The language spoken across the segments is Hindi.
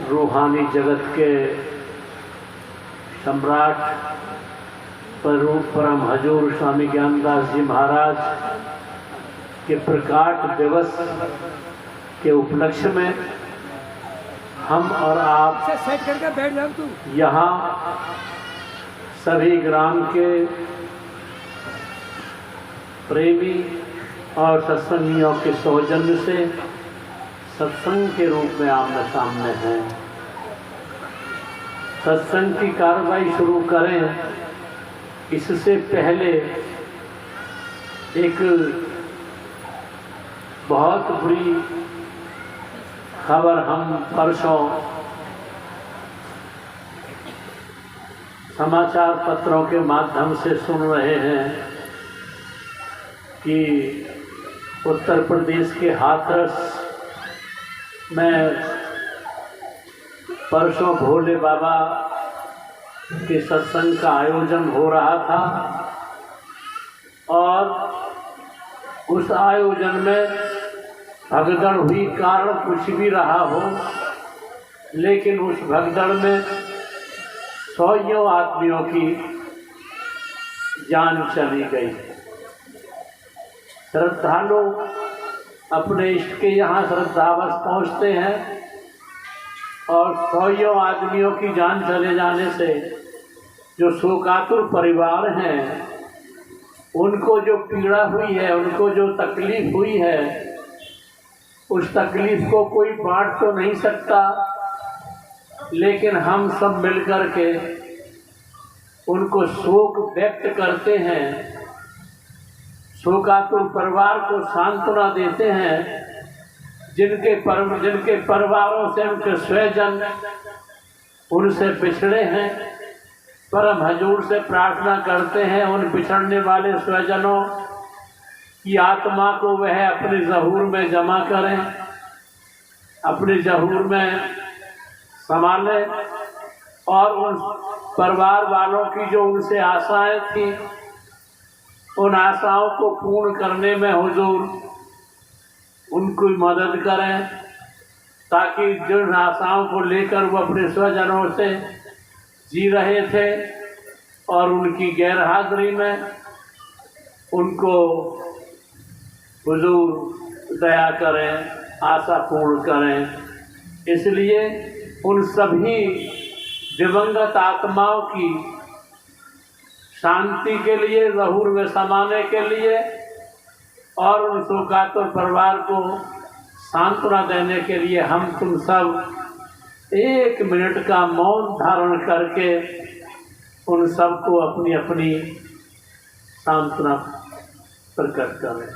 रूहानी जगत के सम्राट परम हजूर स्वामी ज्ञानदास जी महाराज के प्रकाट दिवस के उपलक्ष्य में हम और आप सेट करके बैठ जाओ तू। यहाँ सभी ग्राम के प्रेमी और सत्संगियों के सौजन्य से सत्संग के रूप में आमने सामने हैं। सत्संग की कार्रवाई शुरू करें इससे पहले एक बहुत बुरी खबर हम परसों समाचार पत्रों के माध्यम से सुन रहे हैं कि उत्तर प्रदेश के हाथरस में परसों भोले बाबा के सत्संग का आयोजन हो रहा था और उस आयोजन में भगदड़ हुई। कारण कुछ भी रहा हो, लेकिन उस भगदड़ में 100 आदमियों की जान चली गई। श्रद्धालु अपने इष्ट के यहाँ श्रद्धावश पहुँचते हैं और 100 आदमियों की जान चले जाने से जो शोकातुर परिवार हैं उनको जो पीड़ा हुई है, उनको जो तकलीफ हुई है, उस तकलीफ को कोई बांट तो नहीं सकता, लेकिन हम सब मिलकर के उनको शोक व्यक्त करते हैं, शोकातुर परिवार को सांत्वना देते हैं। जिनके परिवारों से उनके स्वजन उनसे बिछड़े हैं, परम हजूर से प्रार्थना करते हैं उन बिछड़ने वाले स्वजनों की आत्मा को वह अपने ज़हूर में जमा करें, अपने ज़हूर में संभालें और उन परिवार वालों की जो उनसे आशाएं थी उन आशाओं को पूर्ण करने में हुजूर उनको मदद करें, ताकि जिन आशाओं को लेकर वो अपने स्वजनों से जी रहे थे और उनकी गैरहाजिरी में उनको हुजूर दया करें, आशा पूर्ण करें। इसलिए उन सभी दिवंगत आत्माओं की शांति के लिए, ज़हूर में समाने के लिए और उन शोकातुर परिवार को सांत्वना देने के लिए हम तुम सब 1 मिनट का मौन धारण करके उन सबको अपनी अपनी सांत्वना प्रकट करें।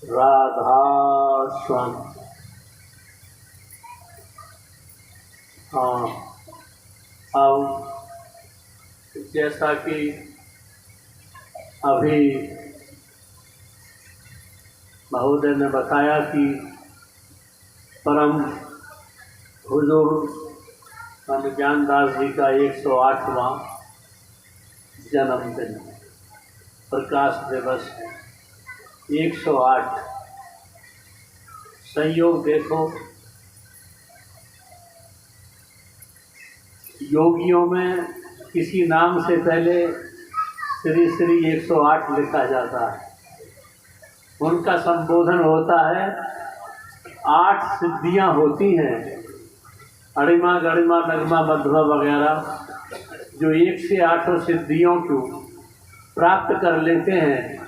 राधा स्वामी। हाँ, अब जैसा कि अभी महोदय ने बताया कि परम हुजूर स्वामी ज्ञानदास जी का 108वां जन्मदिन प्रकाश दिवस है। 108 संयोग देखो, योगियों में किसी नाम से पहले श्री श्री 108 लिखा जाता है। उनका संबोधन होता है, 8 सिद्धियां होती हैं, अणिमा गणिमा नगमा मध्यमा वगैरह, जो 1 से 8 सिद्धियों को प्राप्त कर लेते हैं।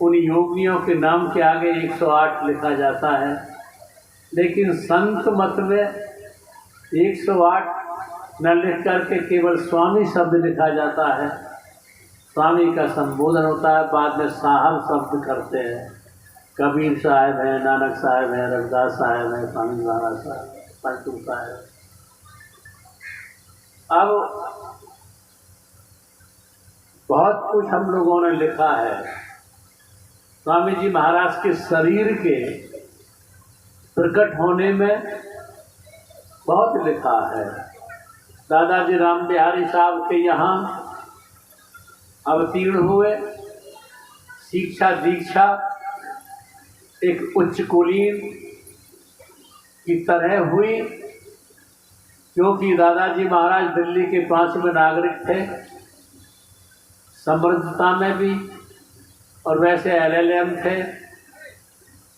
उन योगियों के नाम के आगे 108 लिखा जाता है, लेकिन संत मत में 108 न लिख करके केवल स्वामी शब्द लिखा जाता है। स्वामी का संबोधन होता है, बाद में साहब शब्द करते हैं। कबीर साहब हैं, नानक साहब हैं, रविदास साहब हैं, स्वामी महाराज साहब, चुका है। अब बहुत कुछ हम लोगों ने लिखा है। स्वामी जी महाराज के शरीर के प्रकट होने में बहुत लिखा है। दादाजी राम बिहारी साहब के यहाँ अवतीर्ण हुए, शिक्षा दीक्षा एक उच्च कुलीन की तरह हुई, क्योंकि दादाजी महाराज दिल्ली के 5वें नागरिक थे, समृद्धता में भी, और वैसे LLM थे।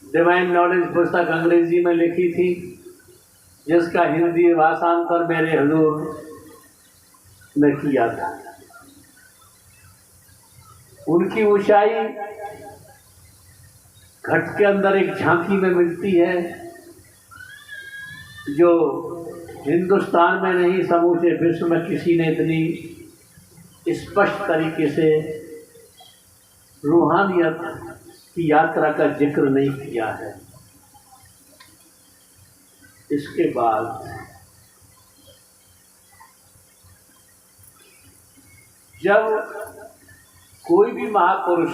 डिवाइन नॉलेज पुस्तक अंग्रेजी में लिखी थी, जिसका हिंदी भाषांतर मेरे हुजूर ने किया था। उनकी ऊंचाई घट के अंदर एक झांकी में मिलती है, जो हिंदुस्तान में नहीं समूचे विश्व में किसी ने इतनी स्पष्ट तरीके से रूहानियत की यात्रा का जिक्र नहीं किया है। इसके बाद जब कोई भी महापुरुष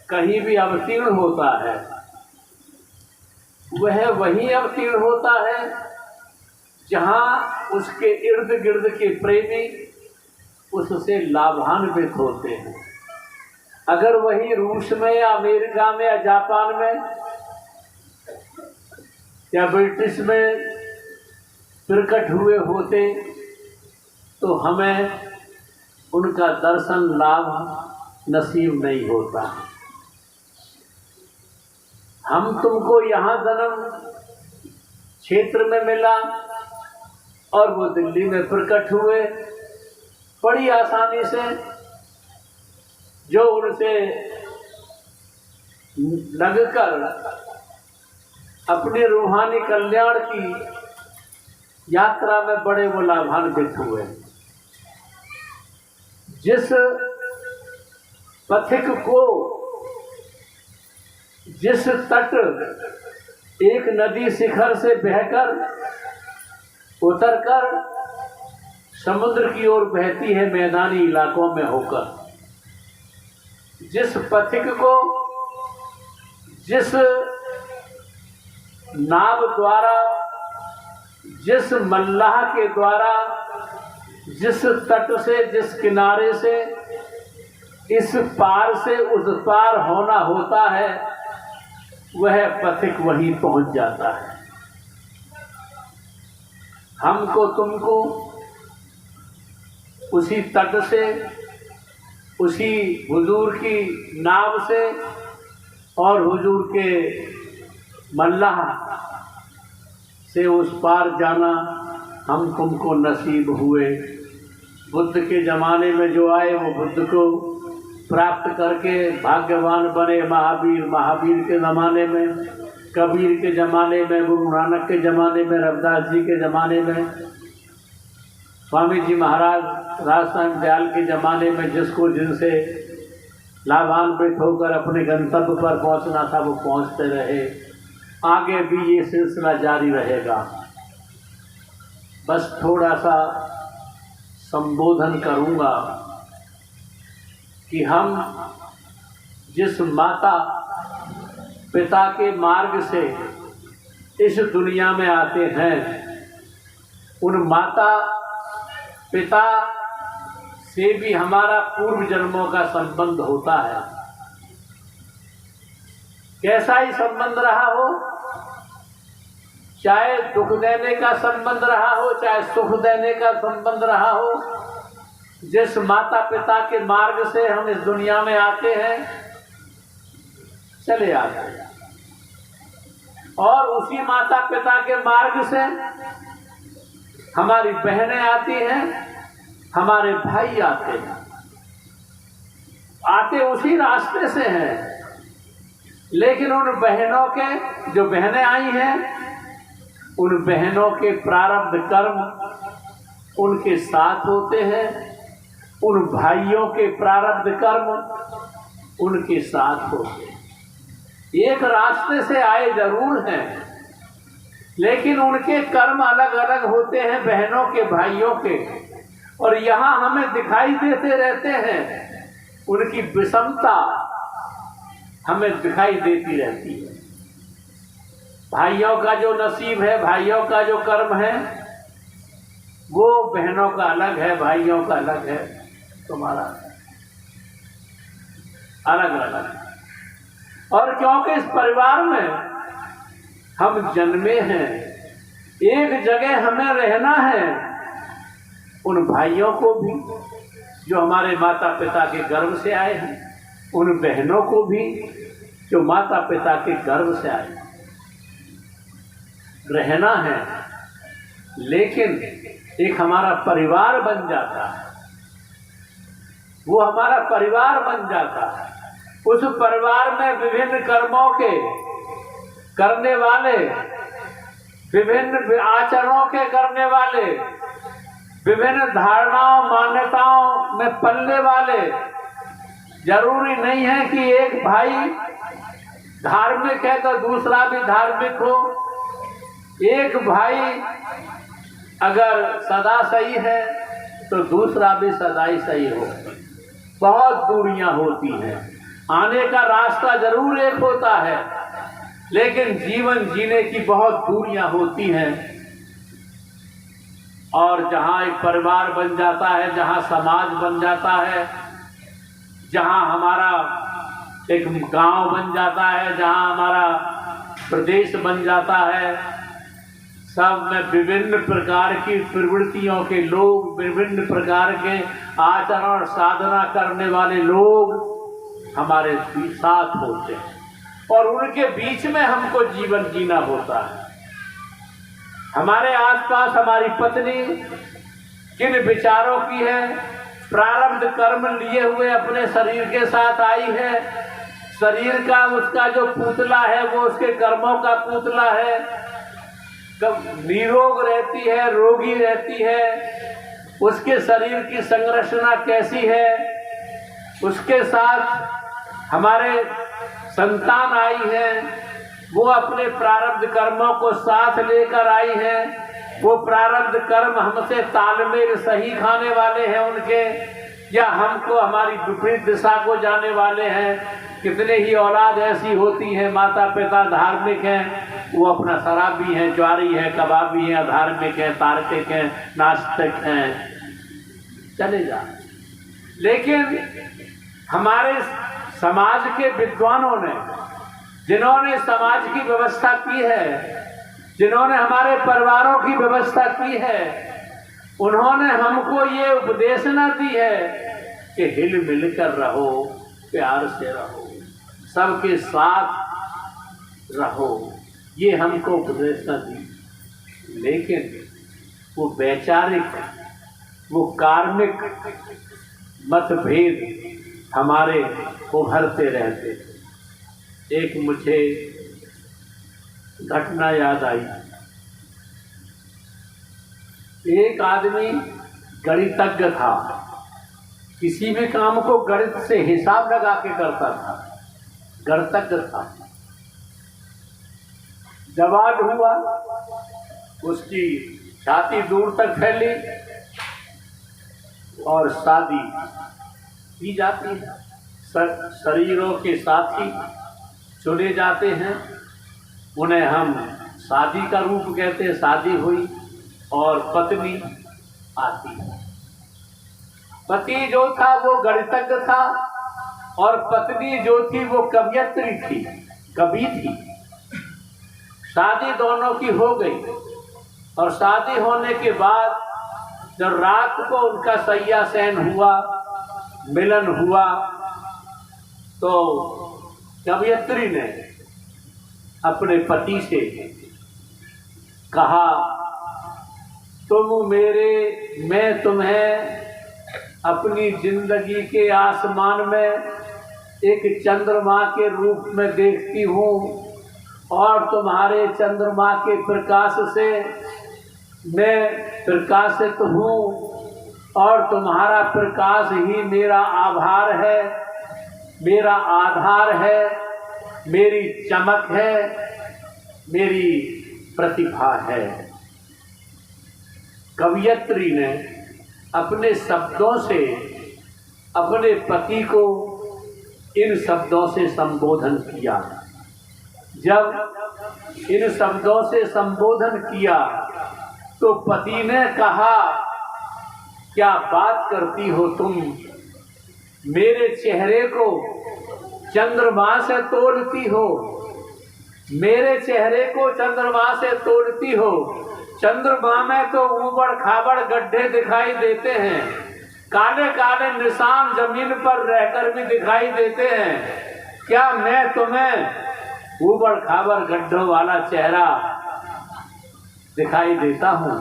कहीं भी अवतीर्ण होता है, वह वहीं अवतीर्ण होता है जहां उसके इर्द गिर्द के प्रेमी उससे लाभान्वित होते हैं। अगर वही रूस में या अमेरिका में या जापान में या ब्रिटिश में प्रकट हुए होते तो हमें उनका दर्शन लाभ नसीब नहीं होता। हम तुमको यहाँ जन्म क्षेत्र में मिला और वो दिल्ली में प्रकट हुए बड़ी आसानी से। जो उनसे लगकर अपने रूहानी कल्याण की यात्रा में बड़े वो लाभान्वित हुए। जिस पथिक को, जिस तट एक नदी शिखर से बहकर उतरकर समुद्र की ओर बहती है मैदानी इलाकों में होकर, जिस पथिक को, जिस नाव द्वारा, जिस मल्लाह के द्वारा, जिस तट से, जिस किनारे से इस पार से उस पार होना होता है, वह पथिक वहीं पहुंच जाता है। हमको तुमको उसी तट से, उसी हुजूर की नाव से और हुजूर के मल्लाह से उस पार जाना हम तुमको नसीब हुए। बुद्ध के ज़माने में जो आए वो बुद्ध को प्राप्त करके भाग्यवान बने। महावीर के ज़माने में, कबीर के ज़माने में, गुरु नानक के ज़माने में, रविदास जी के ज़माने में, स्वामी जी महाराज राजस्थान दयाल के ज़माने में जिसको जिनसे लाभान्वित होकर अपने गंतव्य पर पहुंचना था वो पहुंचते रहे। आगे भी ये सिलसिला जारी रहेगा। बस थोड़ा सा संबोधन करूंगा कि हम जिस माता पिता के मार्ग से इस दुनिया में आते हैं, उन माता पिता से भी हमारा पूर्व जन्मों का संबंध होता है। कैसा ही संबंध रहा हो, चाहे दुख देने का संबंध रहा हो, चाहे सुख देने का संबंध रहा हो, जिस माता पिता के मार्ग से हम इस दुनिया में आते हैं चले आते हैं, और उसी माता पिता के मार्ग से हमारी बहनें आती हैं, हमारे भाई आते हैं, आते उसी रास्ते से हैं। लेकिन उन बहनों के, जो बहनें आई हैं, उन बहनों के प्रारब्ध कर्म उनके साथ होते हैं, उन भाइयों के प्रारब्ध कर्म उनके साथ होते हैं। एक रास्ते से आए जरूर हैं, लेकिन उनके कर्म अलग अलग होते हैं बहनों के, भाइयों के, और यहाँ हमें दिखाई देते रहते हैं। उनकी विषमता हमें दिखाई देती रहती है। भाइयों का जो नसीब है, भाइयों का जो कर्म है, वो बहनों का अलग है, भाइयों का अलग है, तुम्हारा अलग अलग। और क्योंकि इस परिवार में हम जन्मे हैं, एक जगह हमें रहना है, उन भाइयों को भी जो हमारे माता पिता के गर्भ से आए हैं, उन बहनों को भी जो माता पिता के गर्भ से आए हैं, रहना है। लेकिन एक हमारा परिवार बन जाता है, वो हमारा परिवार बन जाता है। उस परिवार में विभिन्न कर्मों के करने वाले, विभिन्न आचरणों के करने वाले, विभिन्न धारणाओं मान्यताओं में पलने वाले। जरूरी नहीं है कि एक भाई धार्मिक है तो दूसरा भी धार्मिक हो। एक भाई अगर सदा सही है तो दूसरा भी सदा ही सही हो। बहुत दूरियां होती हैं, आने का रास्ता जरूर एक होता है, लेकिन जीवन जीने की बहुत दूरियां होती हैं। और जहाँ एक परिवार बन जाता है, जहाँ समाज बन जाता है, जहाँ हमारा एक गांव बन जाता है, जहाँ हमारा प्रदेश बन जाता है, सब में विभिन्न प्रकार की प्रवृत्तियों के लोग, विभिन्न प्रकार के आचरण और साधना करने वाले लोग हमारे साथ होते हैं, और उनके बीच में हमको जीवन जीना होता है। हमारे आसपास हमारी पत्नी किन विचारों की है, प्रारब्ध कर्म लिए हुए अपने शरीर के साथ आई है। शरीर का उसका जो पुतला है वो उसके कर्मों का पुतला है। कब निरोग रहती है, रोगी रहती है, उसके शरीर की संरचना कैसी है, उसके साथ हमारे संतान आई है, वो अपने प्रारब्ध कर्मों को साथ लेकर आई है। वो प्रारब्ध कर्म हमसे तालमेल सही खाने वाले हैं उनके, या हमको हमारी विपरीत दिशा को जाने वाले हैं। कितने ही औलाद ऐसी होती हैं, माता पिता धार्मिक हैं, वो अपना शराबी हैं, ज्वारी हैं, कबाबी हैं, अधार्मिक हैं, तार्किक हैं, नास्तिक हैं, चले जा। लेकिन हमारे समाज के विद्वानों ने, जिन्होंने समाज की व्यवस्था की है, जिन्होंने हमारे परिवारों की व्यवस्था की है, उन्होंने हमको ये उपदेश न दी है कि हिल मिल कर रहो, प्यार से रहो, सबके साथ रहो, ये हमको उपदेश न दी। लेकिन वो वैचारिक, वो कार्मिक मतभेद हमारे उभरते रहते। एक मुझे घटना याद आई। एक आदमी गणितज्ञ था, किसी भी काम को गणित से हिसाब लगा के करता था, गणितज्ञ था। जवान हुआ, उसकी छाती दूर तक फैली और शादी की जाती है। शरीरों के साथी चुने जाते हैं, उन्हें हम शादी का रूप कहते हैं। शादी हुई और पत्नी आती है। पति जो था वो गणितज्ञ था, और पत्नी जो थी वो कवियत्री थी, कवि थी। शादी दोनों की हो गई, और शादी होने के बाद जब रात को उनका सैया शयन हुआ, मिलन हुआ, तो कवियत्री ने अपने पति से कहा, तुम मेरे, मैं तुम्हें अपनी जिंदगी के आसमान में एक चंद्रमा के रूप में देखती हूँ, और तुम्हारे चंद्रमा के प्रकाश से मैं प्रकाशित हूँ, और तुम्हारा प्रकाश ही मेरा आभार है, मेरा आधार है, मेरी चमक है, मेरी प्रतिभा है। कवयित्री ने अपने शब्दों से अपने पति को इन शब्दों से संबोधन किया। जब इन शब्दों से संबोधन किया तो पति ने कहा, क्या बात करती हो तुम, मेरे चेहरे को चंद्रमा से तोड़ती हो, मेरे चेहरे को चंद्रमा से तोड़ती हो। चंद्रमा में तो ऊबड़ खाबड़ गड्ढे दिखाई देते हैं, काले काले निशान जमीन पर रहकर भी दिखाई देते हैं। क्या मैं तुम्हें ऊबड़ खाबड़ गड्ढों वाला चेहरा दिखाई देता हूँ,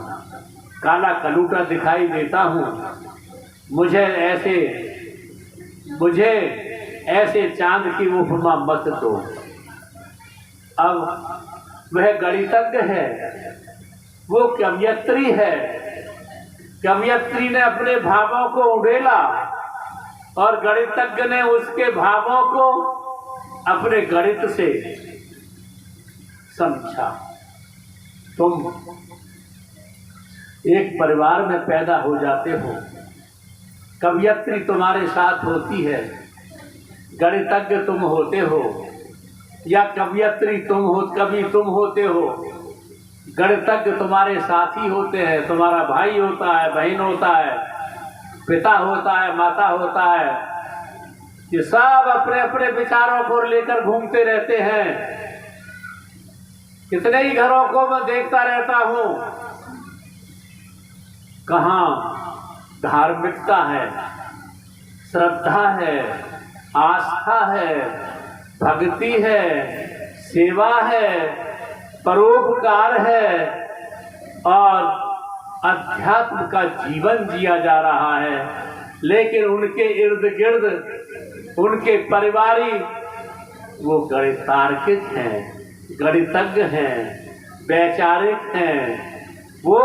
काला कलूटा दिखाई देता हूँ? मुझे ऐसे चांद की उपमा मत दो। अब वह गणितज्ञ है, वो कवयित्री है। कवयित्री ने अपने भावों को उड़ेला और गणितज्ञ ने उसके भावों को अपने गणित से समझा। तुम एक परिवार में पैदा हो जाते हो, कवयित्री तुम्हारे साथ होती है, गणितज्ञ तुम होते हो, या कवयित्री कभी तुम होते हो, गणितज्ञ तुम्हारे साथी होते हैं, तुम्हारा भाई होता है, बहन होता है, पिता होता है, माता होता है। ये सब अपने अपने विचारों को लेकर घूमते रहते हैं। कितने ही घरों को मैं देखता रहता हूँ, कहाँ धार्मिकता है, श्रद्धा है, आस्था है, भक्ति है, सेवा है, परोपकार है और अध्यात्म का जीवन जिया जा रहा है। लेकिन उनके इर्द गिर्द उनके परिवारी वो गणितार्किक हैं, गणितज्ञ हैं, वैचारिक हैं। वो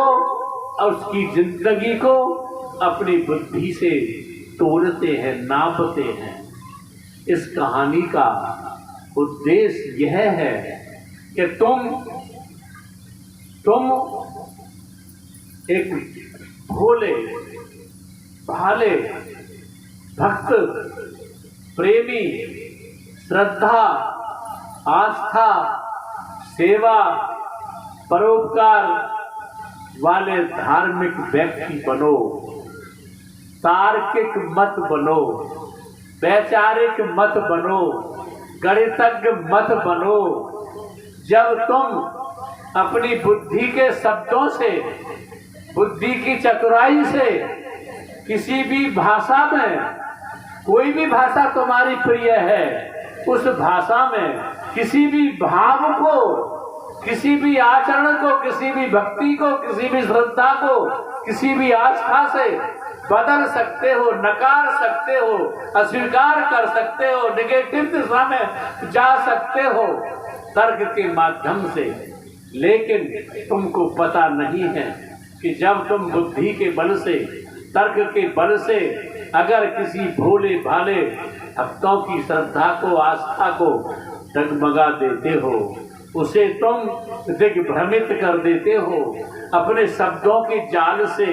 उसकी जिंदगी को अपनी बुद्धि से तोड़ते हैं, नापते हैं। इस कहानी का उद्देश्य यह है कि तुम एक भोले भाले भक्त प्रेमी श्रद्धा आस्था सेवा परोपकार वाले धार्मिक व्यक्ति बनो, तार्किक मत बनो, वैचारिक मत बनो, गणितज्ञ मत बनो। जब तुम अपनी बुद्धि के शब्दों से, बुद्धि की चतुराई से किसी भी भाषा में, कोई भी भाषा तुम्हारी प्रिय है, उस भाषा में किसी भी भाव को, किसी भी आचरण को, किसी भी भक्ति को, किसी भी श्रद्धा को, किसी भी आस्था से बदल सकते हो, नकार सकते हो, अस्वीकार कर सकते हो, निगेटिव दिशा में जा सकते हो तर्क के माध्यम से। लेकिन तुमको पता नहीं है कि जब तुम बुद्धि के बल से, तर्क के बल से अगर किसी भोले भाले भक्तों की श्रद्धा को, आस्था को डगमगा देते हो, उसे तुम दिग्भ्रमित कर देते हो, अपने शब्दों के जाल से,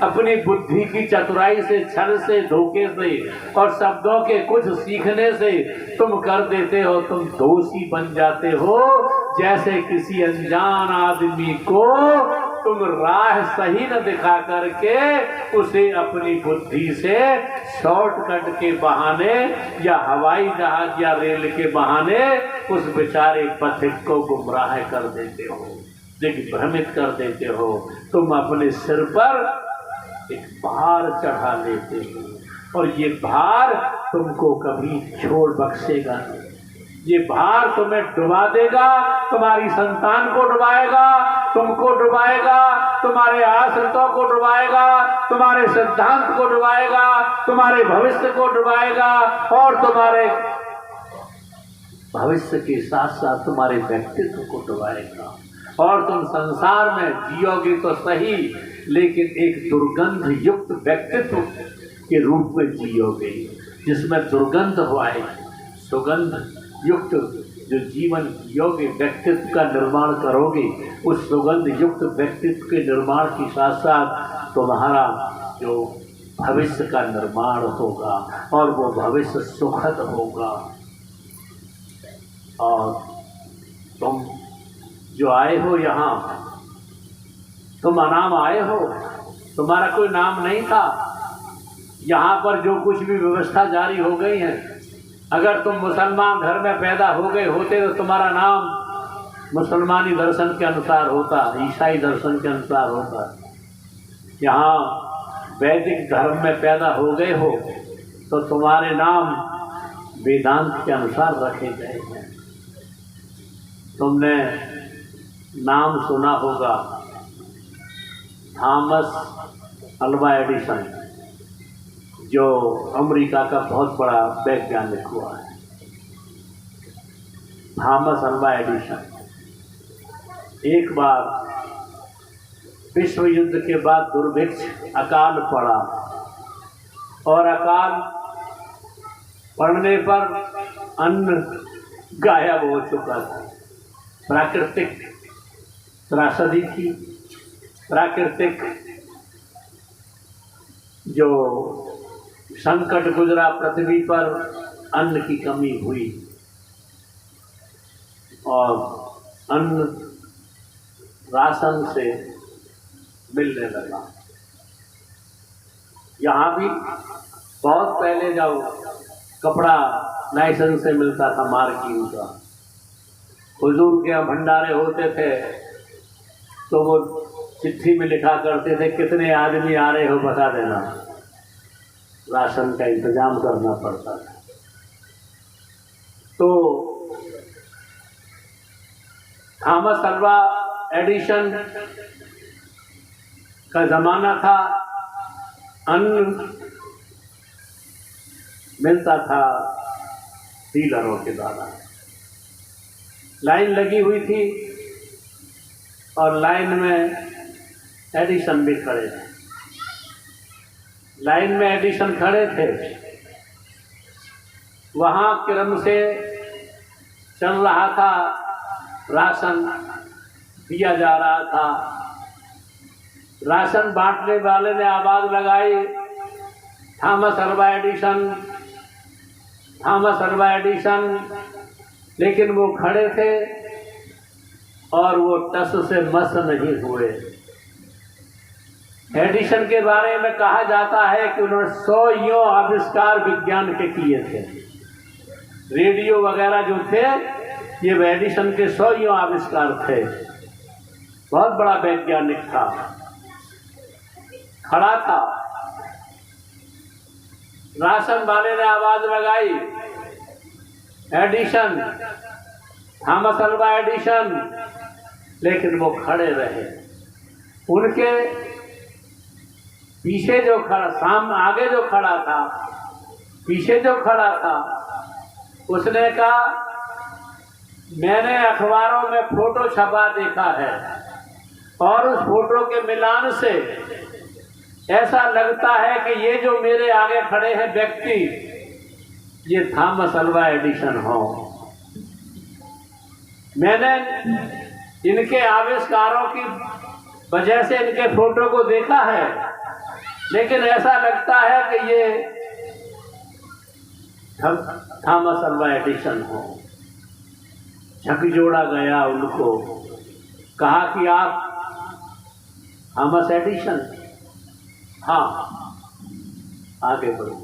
अपनी बुद्धि की चतुराई से, छल से, धोखे से और शब्दों के कुछ सीखने से तुम कर देते हो, तुम दोषी बन जाते हो। जैसे किसी अनजान आदमी को तुम राह सही न दिखा करके उसे अपनी बुद्धि से शॉर्टकट के बहाने या हवाई जहाज या रेल के बहाने उस बेचारे पथिक को गुमराह कर देते हो, दिग्भ्रमित कर देते हो। तुम अपने सिर पर एक भार चढ़ा लेते हो और ये भार तुमको कभी छोड़ बख्शेगा नहीं। ये भार तुम्हें डुबा देगा, तुम्हारी संतान को डुबाएगा, तुमको डुबाएगा, तुम्हारे आश्रितों को डुबाएगा, तुम्हारे सिद्धांत को डुबाएगा, तुम्हारे भविष्य को डुबाएगा और तुम्हारे भविष्य के साथ साथ तुम्हारे व्यक्तित्व को डुबाएगा। और तुम संसार में जियोगे तो सही, लेकिन एक दुर्गंध युक्त व्यक्तित्व के रूप में जियोगे, जिसमें दुर्गंध हो आएगी। सुगंध युक्त जो जीवन योग्य व्यक्तित्व का निर्माण करोगे, उस सुगंध युक्त व्यक्तित्व के निर्माण के साथ साथ तुम्हारा जो भविष्य का निर्माण होगा और वो भविष्य सुखद होगा। और तुम जो आए हो यहाँ, तुम अनाम आए हो, तुम्हारा कोई नाम नहीं था। यहाँ पर जो कुछ भी व्यवस्था जारी हो गई है, अगर तुम मुसलमान घर में पैदा हो गए होते तो तुम्हारा नाम मुसलमानी दर्शन के अनुसार होता, ईसाई दर्शन के अनुसार होता। यहाँ वैदिक धर्म में पैदा हो गए हो तो तुम्हारे नाम वेदांत के अनुसार रखे गए हैं। तुमने नाम सुना होगा थॉमस अल्वा एडिसन, जो अमेरिका का बहुत बड़ा वैज्ञानिक हुआ है। थॉमस अल्वा एडिसन एक बार विश्व युद्ध के बाद दुर्भिक्ष अकाल पड़ा और अकाल पड़ने पर अन्न गायब हो चुका था। प्राकृतिक त्रासदी थी, प्राकृतिक जो संकट गुजरा पृथ्वी पर, अन्न की कमी हुई और अन्न राशन से मिलने लगा। यहाँ भी बहुत पहले जब कपड़ा लाइसेंस से मिलता था मार्किंग का, हुजूर के यहाँ भंडारे होते थे तो वो चिट्ठी में लिखा करते थे कितने आदमी आ रहे हो बता देना, राशन का इंतजाम करना पड़ता था। तो थॉमस अल्वा एडिसन का ज़माना था, अन्न मिलता था डीलरों के द्वारा। लाइन लगी हुई थी और लाइन में एडिसन भी खड़े थे। लाइन में एडिसन खड़े थे, वहाँ क्रम से चल रहा था, राशन दिया जा रहा था। राशन बांटने वाले ने आवाज़ लगाई, Thomas Alva Edison, Thomas Alva Edison, लेकिन वो खड़े थे और वो टस से मस नहीं हुए। एडिसन के बारे में कहा जाता है कि उन्होंने 100 आविष्कार विज्ञान के किए थे। रेडियो वगैरह जो थे ये एडिसन के 100 आविष्कार थे। बहुत बड़ा वैज्ञानिक था, खड़ा था। राशन वाले ने आवाज लगाई, एडिसन, थॉमस अल्वा एडिसन, लेकिन वो खड़े रहे। उनके पीछे जो खड़ा, सामने आगे जो खड़ा था, पीछे जो खड़ा था, उसने कहा मैंने अखबारों में फोटो छपा देखा है और उस फोटो के मिलान से ऐसा लगता है कि ये जो मेरे आगे खड़े हैं व्यक्ति, ये थॉमस अल्वा एडिसन हो। मैंने इनके आविष्कारों की वजह से इनके फोटो को देखा है, लेकिन ऐसा लगता है कि ये थॉमस अल्वा एडिसन हो। झकझोड़ा गया उनको, कहा कि आप थॉमस एडिसन? हाँ, आगे बढ़ो।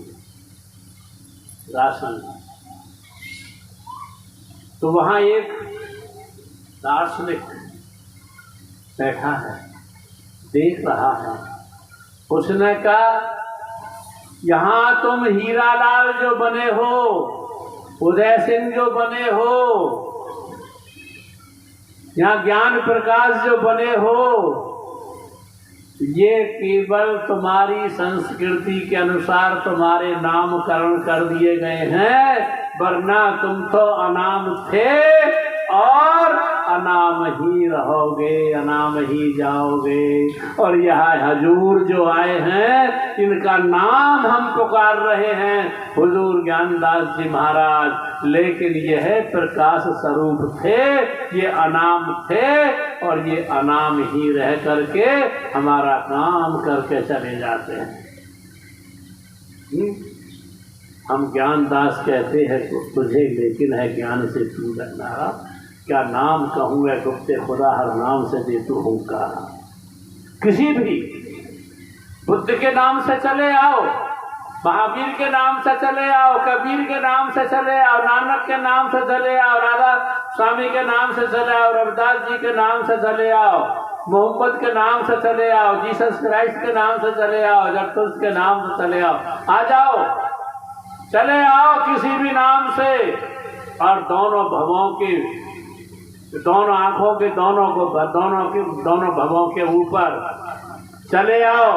राशन, तो वहाँ एक दार्शनिक बैठा है, देख रहा है। उसने कहा यहाँ तुम हीरालाल जो बने हो, उदय सिंह जो बने हो, यहाँ ज्ञान प्रकाश जो बने हो, ये केवल तुम्हारी संस्कृति के अनुसार तुम्हारे नामकरण कर दिए गए हैं, वरना तुम तो अनाम थे और अनाम ही रहोगे, अनाम ही जाओगे। और यहाँ हजूर जो आए हैं, इनका नाम हम पुकार रहे हैं, हुजूर ज्ञानदास जी महाराज, लेकिन यह प्रकाश स्वरूप थे, ये अनाम थे, और ये अनाम ही रह करके हमारा काम करके चले जाते हैं। हम ज्ञानदास कहते हैं तुझे, लेकिन है ज्ञान से तू डरना, क्या नाम कहूँ है गुप्ते खुदा, हर नाम से दे तू हुंकारा। किसी भी बुद्ध के नाम से चले आओ, महावीर के नाम से चले आओ, कबीर के नाम से चले आओ, नानक के नाम से चले आओ, राधा स्वामी के नाम से चले आओ, रविदास जी के नाम से चले आओ, मोहम्मद के नाम से चले आओ, जीसस क्राइस्ट के नाम से चले आओ, जरतुस के नाम से चले आओ, आ जाओ, चले आओ किसी भी नाम से, और दोनों भवों के, दोनों आंखों के, दोनों भवों के ऊपर चले आओ।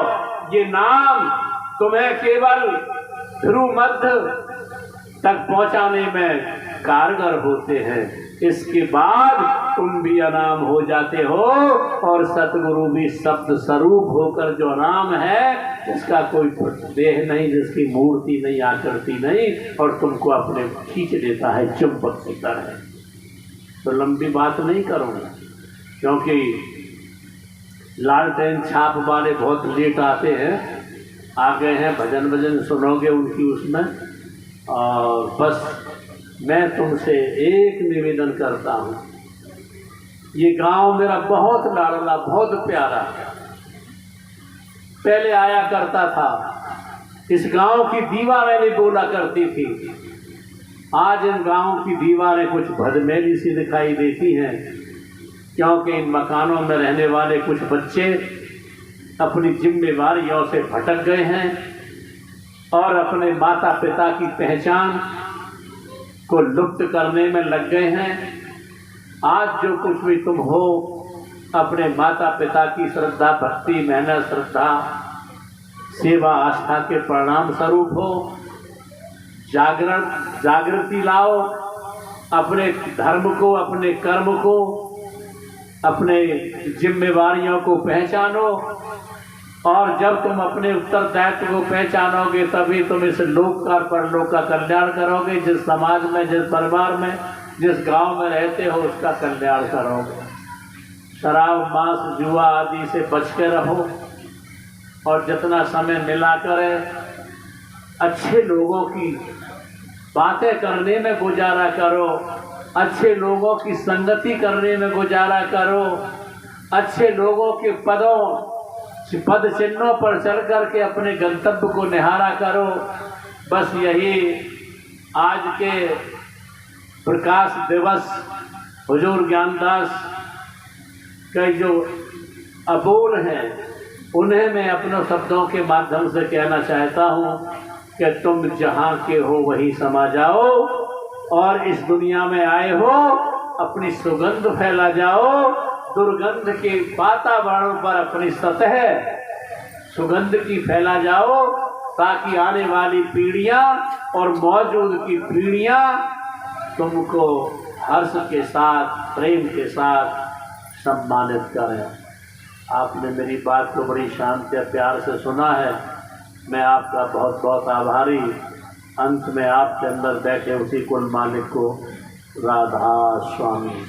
ये नाम तुम्हें केवल ध्रुव मध्य तक पहुंचाने में कारगर होते हैं, इसके बाद तुम भी अनाम हो जाते हो, और सतगुरु भी शब्द स्वरूप होकर जो नाम है, जिसका कोई देह नहीं, जिसकी मूर्ति नहीं, आकृति नहीं, और तुमको अपने खींच लेता है चुंबक की तरह। तो लंबी बात नहीं करूँगा, क्योंकि लालटेन छाप वाले बहुत लेट आते हैं, आ गए हैं, भजन भजन सुनोगे उनकी उसमें। और बस मैं तुमसे एक निवेदन करता हूँ, ये गांव मेरा बहुत लाडला, बहुत प्यारा, पहले आया करता था, इस गांव की दीवारें भी बोला करती थी। आज इन गांव की दीवारें कुछ भदमैली सी दिखाई देती हैं, क्योंकि इन मकानों में रहने वाले कुछ बच्चे अपनी जिम्मेवारियों से भटक गए हैं और अपने माता पिता की पहचान को लुप्त करने में लग गए हैं। आज जो कुछ भी तुम हो, अपने माता पिता की श्रद्धा, भक्ति, मेहनत, श्रद्धा, सेवा, आस्था के परिणाम स्वरूप हो। जागृति लाओ, अपने धर्म को, अपने कर्म को, अपने जिम्मेवारियों को पहचानो, और जब तुम अपने उत्तरदायित्व को पहचानोगे, तभी तुम इस लोक का परलोक का कल्याण करोगे। जिस समाज में, जिस परिवार में, जिस गांव में रहते हो, उसका कल्याण करोगे। शराब, मांस, जुआ आदि से बच के रहो, और जितना समय मिला करे अच्छे लोगों की बातें करने में गुजारा करो, अच्छे लोगों की संगति करने में गुजारा करो, अच्छे लोगों के पद चिन्हों पर चल करके अपने गंतव्य को निहारा करो। बस यही आज के प्रकाश दिवस हुजूर ज्ञानदास के जो अबोल हैं, उन्हें मैं अपने शब्दों के माध्यम से कहना चाहता हूँ कि तुम जहाँ के हो वहीं समा जाओ, और इस दुनिया में आए हो, अपनी सुगंध फैला जाओ। दुर्गंध के वातावरण पर अपनी सतह सुगंध की फैला जाओ, ताकि आने वाली पीढ़ियाँ और मौजूद की पीढ़ियाँ तुमको हर्ष के साथ, प्रेम के साथ सम्मानित करें। आपने मेरी बात को बड़ी शांति और प्यार से सुना है, मैं आपका बहुत बहुत आभारी। अंत में आपके अंदर बैठे उसी कुल मालिक को राधा स्वामी।